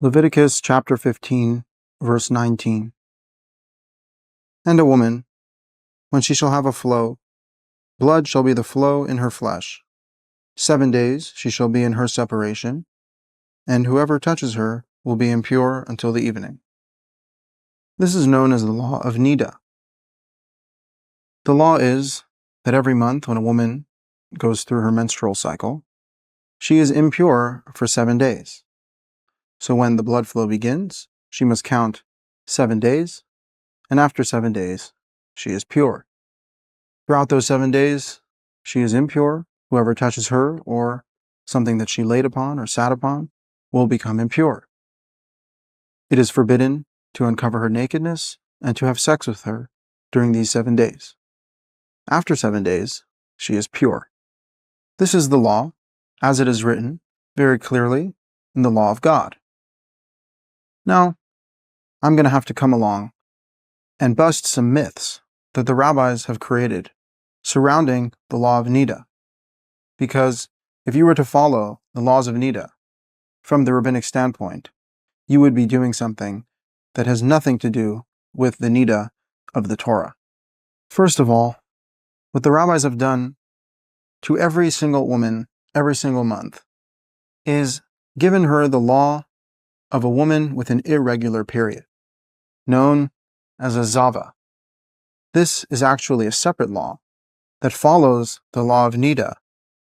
Leviticus chapter 15, verse 19. And a woman, when she shall have a flow, blood shall be the flow in her flesh. 7 days she shall be in her separation, and whoever touches her will be impure until the evening. This is known as the law of Niddah. The law is that every month when a woman goes through her menstrual cycle, she is impure for 7 days. So when the blood flow begins, she must count 7 days, and after 7 days, she is pure. Throughout those 7 days, she is impure. Whoever touches her or something that she laid upon or sat upon will become impure. It is forbidden to uncover her nakedness and to have sex with her during these 7 days. After 7 days, she is pure. This is the law, as it is written very clearly in the law of God. Now, I'm going to have to come along and bust some myths that the rabbis have created surrounding the law of Niddah. Because if you were to follow the laws of Niddah from the rabbinic standpoint, you would be doing something that has nothing to do with the Niddah of the Torah. First of all, what the rabbis have done to every single woman, every single month, is given her the law of a woman with an irregular period, known as a zava. This is actually a separate law that follows the law of Niddah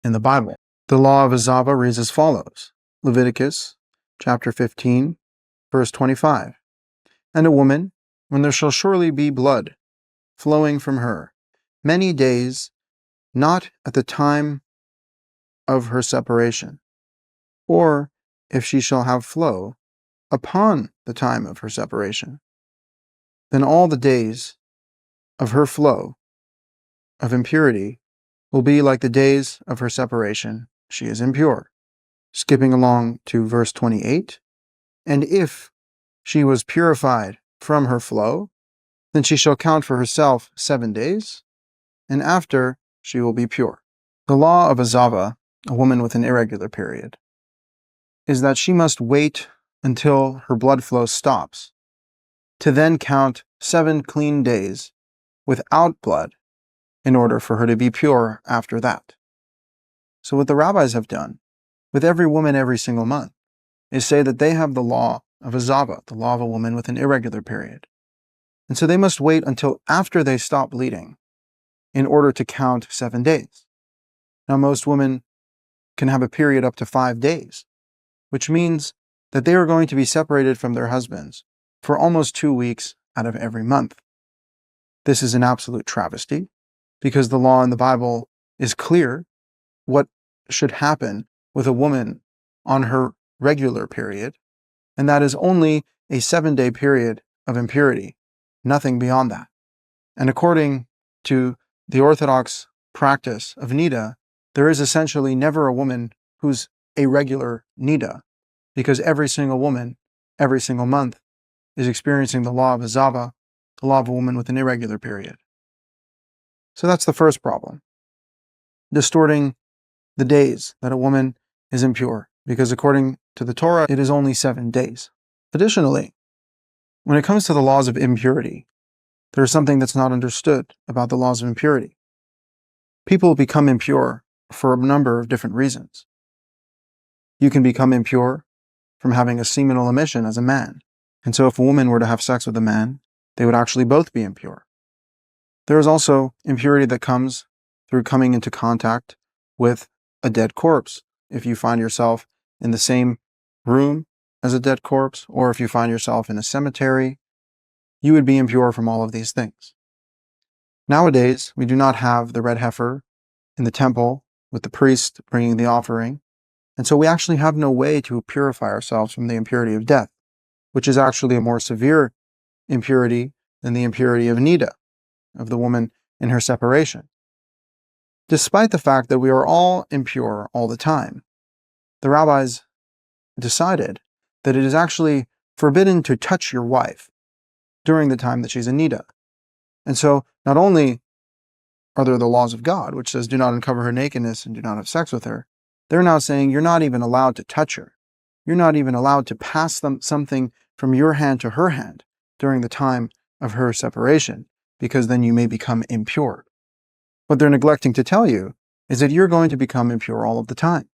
in the Bible. The law of a zava reads as follows: Leviticus chapter 15, verse 25. And a woman, when there shall surely be blood flowing from her many days, not at the time of her separation, or if she shall have flow upon the time of her separation, then all the days of her flow of impurity will be like the days of her separation. She is impure. Skipping along to verse 28, and if she was purified from her flow, then she shall count for herself 7 days, and after she will be pure. The law of a zava, a woman with an irregular period, is that she must wait until her blood flow stops, to then count 7 clean days without blood in order for her to be pure after that. So what the rabbis have done with every woman every single month is say that they have the law of a zava, the law of a woman with an irregular period. And so they must wait until after they stop bleeding in order to count 7 days. Now most women can have a period up to 5 days, which means that they are going to be separated from their husbands for almost 2 weeks out of every month. This is an absolute travesty, because the law in the Bible is clear what should happen with a woman on her regular period, and that is only a 7-day period of impurity, nothing beyond that. And according to the Orthodox practice of Niddah, there is essentially never a woman who's a regular Niddah, because every single woman, every single month, is experiencing the law of a zava, the law of a woman with an irregular period. So that's the first problem, distorting the days that a woman is impure, because according to the Torah, it is only 7 days. Additionally, when it comes to the laws of impurity, there is something that's not understood about the laws of impurity. People become impure for a number of different reasons. You can become impure from having a seminal emission as a man. And so if a woman were to have sex with a man, they would actually both be impure. There is also impurity that comes through coming into contact with a dead corpse. If you find yourself in the same room as a dead corpse, or if you find yourself in a cemetery, you would be impure from all of these things. Nowadays, we do not have the red heifer in the temple with the priest bringing the offering, and so we actually have no way to purify ourselves from the impurity of death, which is actually a more severe impurity than the impurity of Niddah, of the woman in her separation. Despite the fact that we are all impure all the time, the rabbis decided that it is actually forbidden to touch your wife during the time that she's in Niddah. And so not only are there the laws of God, which says do not uncover her nakedness and do not have sex with her, they're now saying you're not even allowed to touch her. you're not even allowed to pass them something from your hand to her hand during the time of her separation, because then you may become impure. What they're neglecting to tell you is that you're going to become impure all of the time.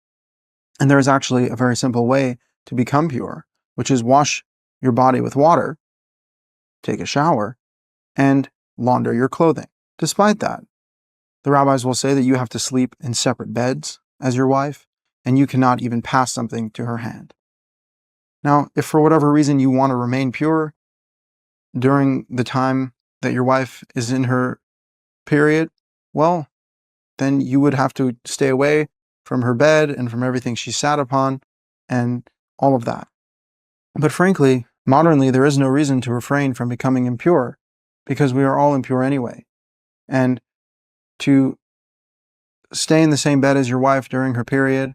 And there is actually a very simple way to become pure, which is wash your body with water, take a shower, and launder your clothing. Despite that, the rabbis will say that you have to sleep in separate beds as your wife, and you cannot even pass something to her hand. Now, if for whatever reason you want to remain pure during the time that your wife is in her period, well, then you would have to stay away from her bed and from everything she sat upon and all of that. But frankly, modernly, there is no reason to refrain from becoming impure, because we are all impure anyway. And to stay in the same bed as your wife during her period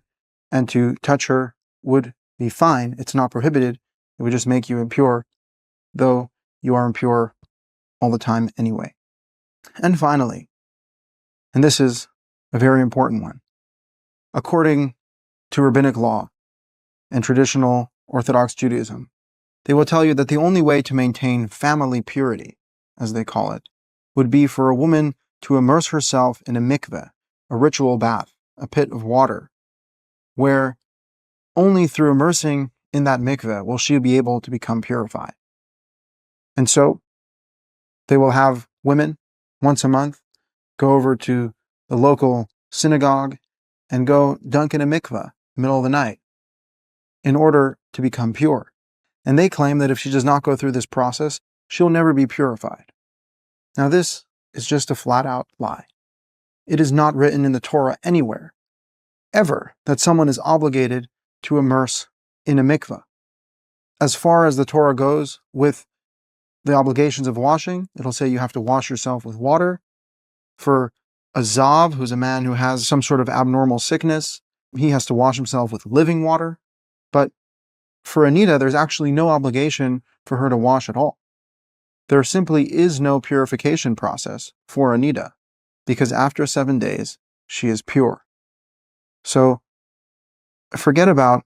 and to touch her would be fine. It's not prohibited. It would just make you impure, though you are impure all the time anyway. And finally, and this is a very important one, according to rabbinic law and traditional Orthodox Judaism, they will tell you that the only way to maintain family purity, as they call it, would be for a woman to immerse herself in a mikveh, a ritual bath, a pit of water, where only through immersing in that mikveh will she be able to become purified. And so they will have women once a month go over to the local synagogue and go dunk in a mikveh in the middle of the night in order to become pure. And they claim that if she does not go through this process, she'll never be purified. Now this is just a flat-out lie. It is not written in the Torah anywhere, ever, that someone is obligated to immerse in a mikveh. As far as the Torah goes with the obligations of washing, it'll say you have to wash yourself with water. For a zav, who's a man who has some sort of abnormal sickness, he has to wash himself with living water. But for a Nida, there's actually no obligation for her to wash at all. There simply is no purification process for a Nida, because after 7 days, she is pure. So forget about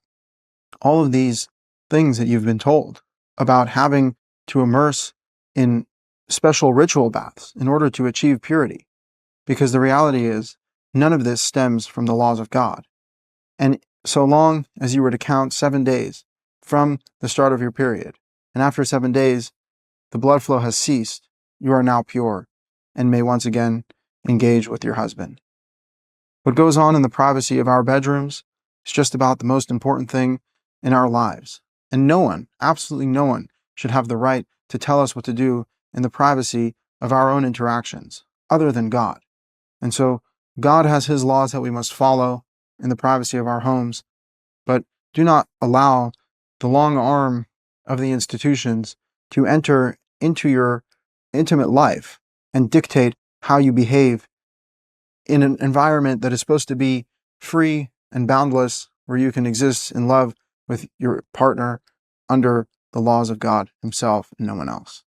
all of these things that you've been told about having to immerse in special ritual baths in order to achieve purity, because the reality is none of this stems from the laws of God. And so long as you were to count 7 days from the start of your period, and after 7 days the blood flow has ceased, you are now pure and may once again engage with your husband. What goes on in the privacy of our bedrooms is just about the most important thing in our lives. And no one, absolutely no one, should have the right to tell us what to do in the privacy of our own interactions, other than God. And so God has His laws that we must follow in the privacy of our homes, but do not allow the long arm of the institutions to enter into your intimate life and dictate how you behave in an environment that is supposed to be free and boundless, where you can exist in love with your partner under the laws of God Himself and no one else.